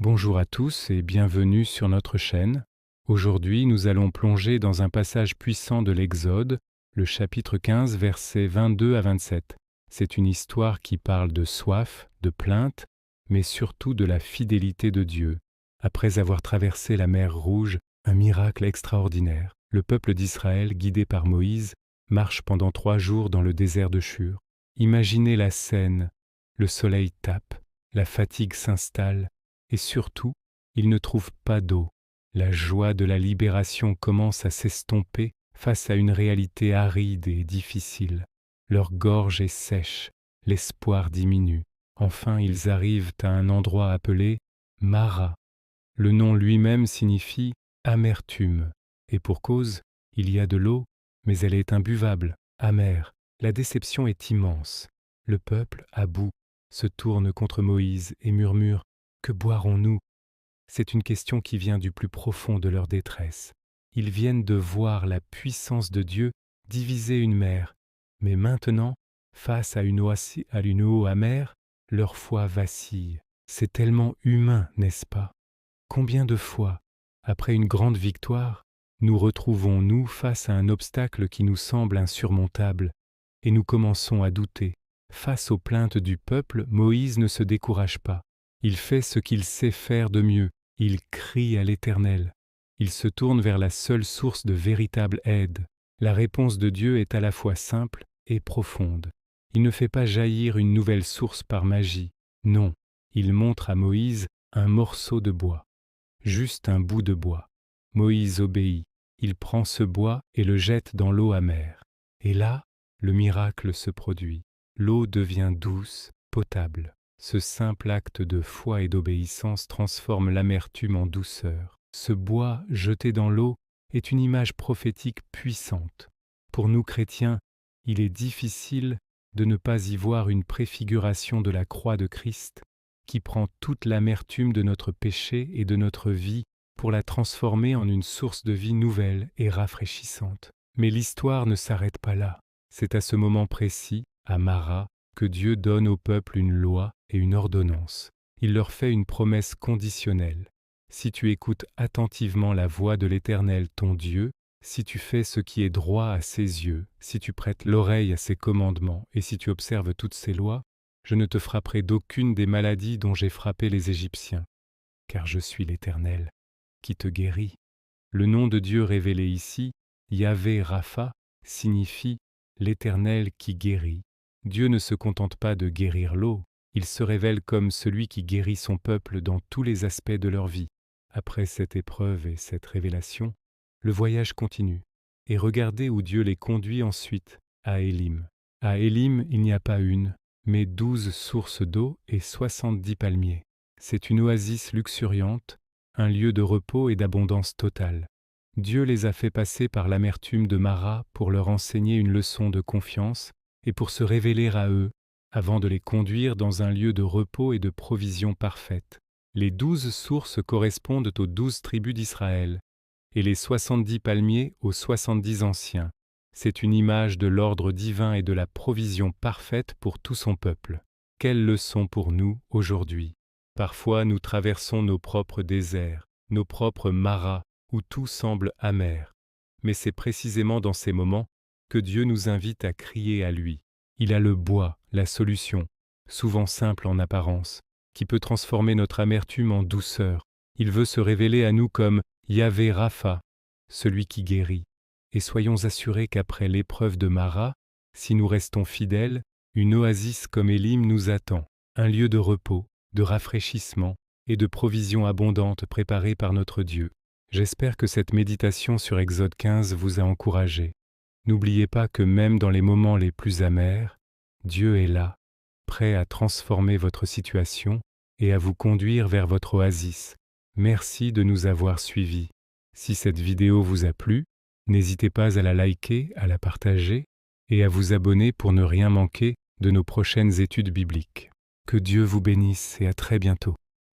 Bonjour à tous et bienvenue sur notre chaîne. Aujourd'hui, nous allons plonger dans un passage puissant de l'Exode, le chapitre 15, versets 22 à 27. C'est une histoire qui parle de soif, de plainte, mais surtout de la fidélité de Dieu. Après avoir traversé la mer Rouge, un miracle extraordinaire, le peuple d'Israël, guidé par Moïse, marche pendant 3 jours dans le désert de Shur. Imaginez la scène, le soleil tape, la fatigue s'installe, et surtout, ils ne trouvent pas d'eau. La joie de la libération commence à s'estomper face à une réalité aride et difficile. Leur gorge est sèche, l'espoir diminue. Enfin, ils arrivent à un endroit appelé Mara. Le nom lui-même signifie amertume. Et pour cause, il y a de l'eau, mais elle est imbuvable, amère. La déception est immense. Le peuple, à bout, se tourne contre Moïse et murmure: que boirons-nous? C'est une question qui vient du plus profond de leur détresse. Ils viennent de voir la puissance de Dieu diviser une mer, mais maintenant, face à une eau amère, leur foi vacille. C'est tellement humain, n'est-ce pas? Combien de fois, après une grande victoire, nous retrouvons-nous face à un obstacle qui nous semble insurmontable, et nous commençons à douter. Face aux plaintes du peuple, Moïse ne se décourage pas. Il fait ce qu'il sait faire de mieux. Il crie à l'Éternel. Il se tourne vers la seule source de véritable aide. La réponse de Dieu est à la fois simple et profonde. Il ne fait pas jaillir une nouvelle source par magie. Non, il montre à Moïse un morceau de bois. Juste un bout de bois. Moïse obéit. Il prend ce bois et le jette dans l'eau amère. Et là, le miracle se produit. L'eau devient douce, potable. Ce simple acte de foi et d'obéissance transforme l'amertume en douceur. Ce bois jeté dans l'eau est une image prophétique puissante. Pour nous chrétiens, il est difficile de ne pas y voir une préfiguration de la croix de Christ qui prend toute l'amertume de notre péché et de notre vie pour la transformer en une source de vie nouvelle et rafraîchissante. Mais l'histoire ne s'arrête pas là. C'est à ce moment précis, à Mara, que Dieu donne au peuple une loi et une ordonnance. Il leur fait une promesse conditionnelle. Si tu écoutes attentivement la voix de l'Éternel ton Dieu, si tu fais ce qui est droit à ses yeux, si tu prêtes l'oreille à ses commandements et si tu observes toutes ses lois, je ne te frapperai d'aucune des maladies dont j'ai frappé les Égyptiens, car je suis l'Éternel, qui te guérit. Le nom de Dieu révélé ici, Yahvé Rapha, signifie l'Éternel qui guérit. Dieu ne se contente pas de guérir l'eau, il se révèle comme celui qui guérit son peuple dans tous les aspects de leur vie. Après cette épreuve et cette révélation, le voyage continue. Et regardez où Dieu les conduit ensuite, à Élim. À Élim, il n'y a pas une, mais 12 sources d'eau et 70 palmiers. C'est une oasis luxuriante, un lieu de repos et d'abondance totale. Dieu les a fait passer par l'amertume de Mara pour leur enseigner une leçon de confiance et pour se révéler à eux, avant de les conduire dans un lieu de repos et de provision parfaite. Les 12 sources correspondent aux 12 tribus d'Israël, et les 70 palmiers aux 70 anciens. C'est une image de l'ordre divin et de la provision parfaite pour tout son peuple. Quelle leçon pour nous aujourd'hui! Parfois nous traversons nos propres déserts, nos propres maras, où tout semble amer. Mais c'est précisément dans ces moments que Dieu nous invite à crier à lui. Il a le bois, la solution, souvent simple en apparence, qui peut transformer notre amertume en douceur. Il veut se révéler à nous comme Yahvé Rapha, celui qui guérit. Et soyons assurés qu'après l'épreuve de Mara, si nous restons fidèles, une oasis comme Élim nous attend, un lieu de repos, de rafraîchissement et de provisions abondantes préparées par notre Dieu. J'espère que cette méditation sur Exode 15 vous a encouragé. N'oubliez pas que même dans les moments les plus amers, Dieu est là, prêt à transformer votre situation et à vous conduire vers votre oasis. Merci de nous avoir suivis. Si cette vidéo vous a plu, n'hésitez pas à la liker, à la partager et à vous abonner pour ne rien manquer de nos prochaines études bibliques. Que Dieu vous bénisse et à très bientôt.